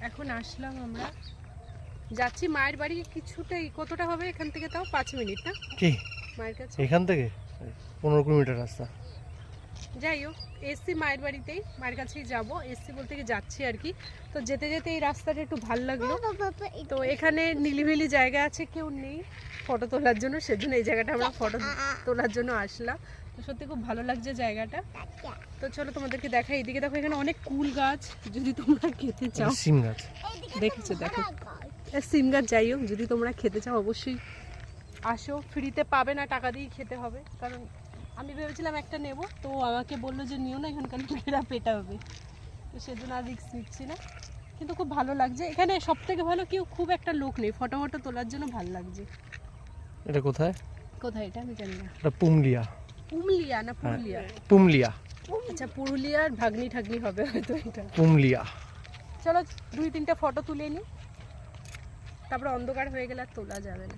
এখন আসলাম আমরা, যাচ্ছি মায়ের বাড়ি। কিছুটাই, কতটা হবে এখান থেকে? তাও 5 মিনিট না কি মায়ের কাছে? এখান থেকে 15 কিলোমিটার রাস্তা। যাই হোক, এসছি মায়ের বাড়িতেই, মায়ের কাছেই যাব। এসছি বলতে কি যাচ্ছি আর কি। তো যেতে যেতে এই রাস্তাটা একটু ভাল লাগলো। তো এখানে নিলিবিলি জায়গা আছে, কেউ নেই ফটো তোলার জন্য, সেজন্য এই জায়গাটা আমরা ফটো তোলার জন্য আসলাম। তো সত্যি খুব ভালো লাগছে জায়গাটা। তো চলো তোমাদেরকে দেখাই। এদিকে দেখো, এখানে অনেক কুল গাছ, যদি তোমরা খেতে চাও। সিম গাছ দেখেছো? দেখো সিম গাছ। যাই হোক, যদি তোমরা খেতে চাও অবশ্যই আসো, ফ্রিতে পাবে না, টাকা দিয়ে খেতে হবে। কারণ আমি ভেবেছিলাম একটা নেব, তো আমাকে বললো যে নিও না, এখানকার লোকেরা পেটাবে, তো সেজন্য আর রিস্ক নিচ্ছি না। কিন্তু খুব ভালো লাগছে এখানে। সব থেকে ভালো কেউ খুব একটা লোক নেই, ফটো ফটো তোলার জন্য ভালো লাগছে। এটা কোথায়? কোথায় এটা আমি জানি না। এটা পুমলিয়া। পুমলিয়া না পুরুলিয়া? পুমলিয়া। আচ্ছা, পুরুলিয়ার ভাগ্নি ঠাগ্নি হবে হয়তো এটা। পুমলিয়া। চলো 2-3টা ফটো তুলে নিই, তারপরে অন্ধকার হয়ে গেলে আর তোলা যাবে না।